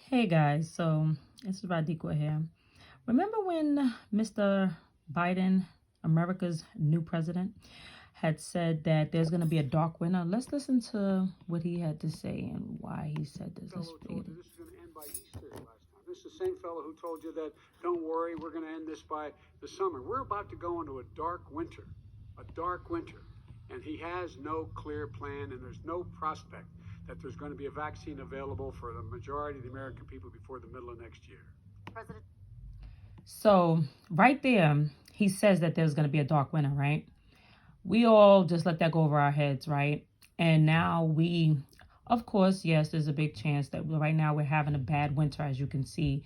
Hey guys, so this is Radhika here. Remember when Mr. Biden, America's new president, had said that there's going to be a dark winter? Let's listen to what he had to say and why he said this. Let's read it. This is going to end by Easter last time. This is the same fellow who told you that, don't worry, we're going to end this by the summer. We're about to go into a dark winter. And he has no clear plan, and there's no prospect that there's going to be a vaccine available for the majority of the American people before the middle of next year. So right there, he says that there's going to be a dark winter, right? We all just let that go over our heads, right? And now of course, yes, there's a big chance that right now we're having a bad winter, as you can see.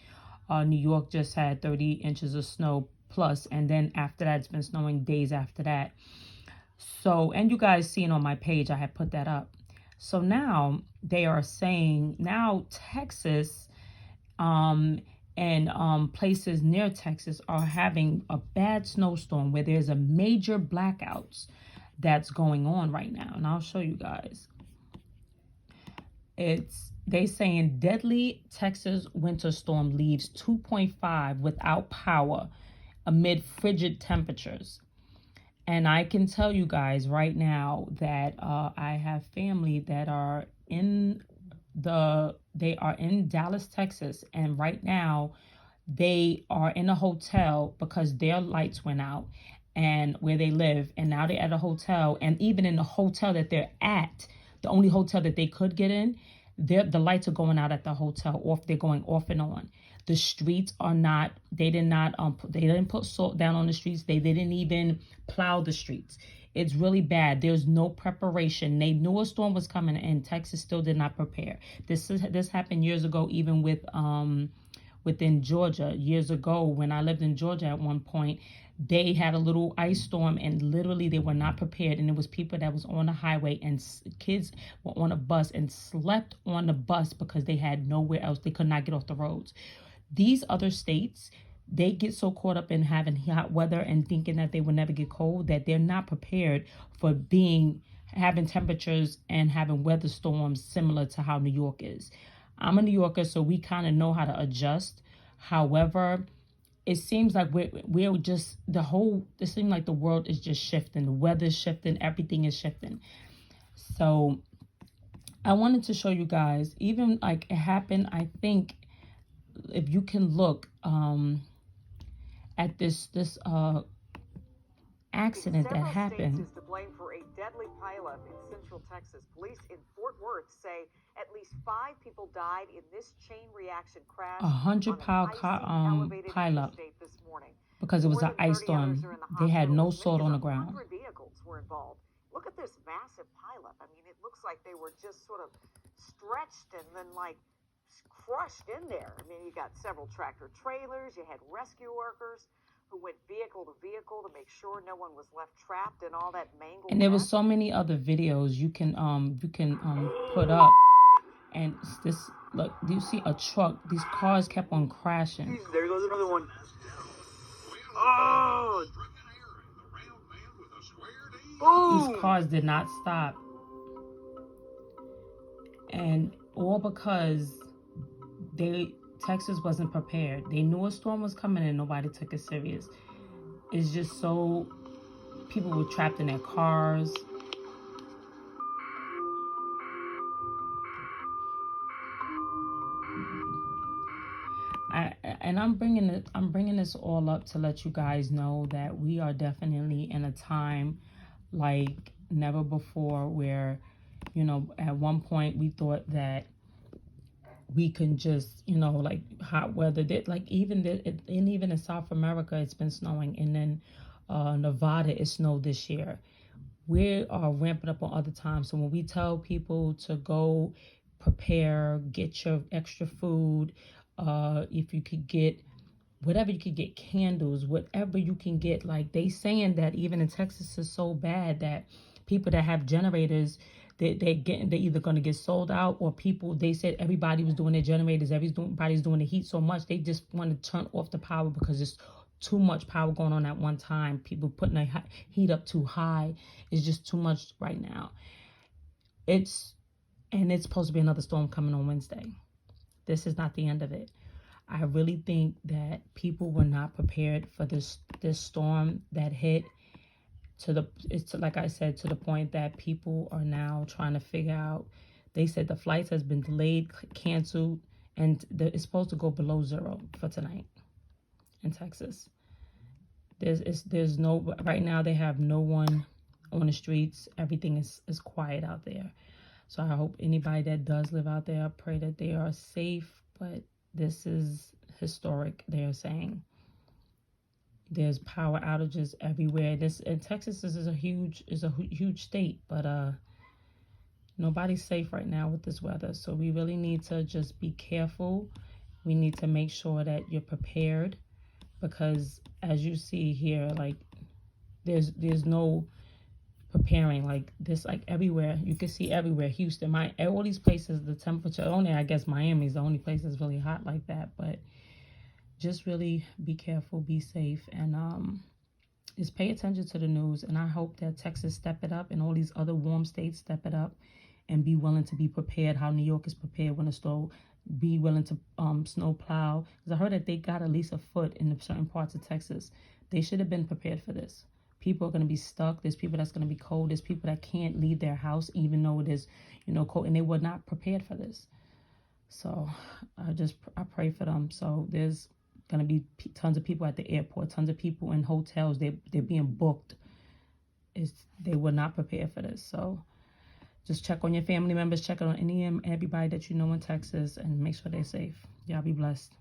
New York just had 30 inches of snow plus, and then after that, it's been snowing days after that. So, and you guys seen on my page, I had put that up. So now they are saying now Texas and places near Texas are having a bad snowstorm where there's a major blackouts that's going on right now. And I'll show you guys. They saying deadly Texas winter storm leaves 2.5 without power amid frigid temperatures. And I can tell you guys right now that I have family that are in Dallas, Texas, and right now they are in a hotel because their lights went out and where they live, and now they're at a hotel, and even in the hotel that they're at, the only hotel that they could get in, the lights are going out at the hotel, off. They're going off and on. The streets are not, they didn't put salt down on the streets. They didn't even plow the streets. It's really bad. There's no preparation. They knew a storm was coming and Texas still did not prepare. This happened years ago, even within Georgia. Years ago, when I lived in Georgia at one point, they had a little ice storm and literally they were not prepared. And it was people that was on the highway and kids were on a bus and slept on the bus because they had nowhere else. They could not get off the roads. These other states, they get so caught up in having hot weather and thinking that they will never get cold that they're not prepared for having temperatures and having weather storms similar to how New York is. I'm a New Yorker, so we kind of know how to adjust. However, it seems like we're just it seems like the world is just shifting. The weather's shifting. Everything is shifting. So I wanted to show you guys, even like it happened, I think, if you can look at this accident that happened. States is to blame for a deadly pileup in Central Texas. Police in Fort Worth say at least 5 people died in this chain reaction crash. 100-pound pileup this morning because it was an ice storm. They had no salt on the ground. 100 vehicles were involved. Look at this massive pileup. I mean, it looks like they were just sort of stretched and then like crushed in there. I mean, you got several tractor trailers, you had rescue workers who went vehicle to vehicle to make sure no one was left trapped in all that mangled. And there was so many other videos you can put up. And this, look, do you see a truck? These cars kept on crashing. There goes another one. Oh! These cars did not stop. And all because Texas wasn't prepared. They knew a storm was coming and nobody took it serious. It's just so, people were trapped in their cars. I'm bringing this all up to let you guys know that we are definitely in a time like never before where, at one point we thought that we can just, like hot weather, like even in South America, it's been snowing. And then Nevada, it snowed this year. We are ramping up on other times. So when we tell people to go prepare, get your extra food, if you could get whatever you could get, candles, whatever you can get, like they saying that even in Texas is so bad that people that have generators, they're either going to get sold out, or people, they said everybody was doing their generators, everybody's doing the heat so much, they just want to turn off the power because it's too much power going on at one time. People putting the heat up too high. It's just too much right now. It's supposed to be another storm coming on Wednesday. This is not the end of it. I really think that people were not prepared for this storm that hit. It's like I said, to the point that people are now trying to figure out. They said the flights has been delayed, canceled, and it's supposed to go below zero for tonight in Texas. There's no, right now they have no one on the streets. Everything is quiet out there. So I hope anybody that does live out there, I pray that they are safe. But this is historic, they're saying. There's power outages everywhere. And Texas is a huge state, but nobody's safe right now with this weather. So we really need to just be careful. We need to make sure that you're prepared, because as you see here, like there's no preparing like this. Like everywhere, you can see everywhere. Houston, all these places, the temperature, only I guess Miami's the only place that's really hot like that. But just really be careful, be safe, and just pay attention to the news. And I hope that Texas step it up, and all these other warm states step it up and be willing to be prepared how New York is prepared when the storm. Be willing to snow plow, because I heard that they got at least a foot in certain parts of Texas. They should have been prepared for this. People are going to be stuck. There's people that's going to be cold. There's people that can't leave their house even though it is, cold, and they were not prepared for this. So I pray for them. So there's going to be tons of people at the airport, tons of people in hotels. They're being booked. They were not prepared for this. So just check on your family members, check on everybody that you know in Texas, and make sure they're safe. Y'all be blessed.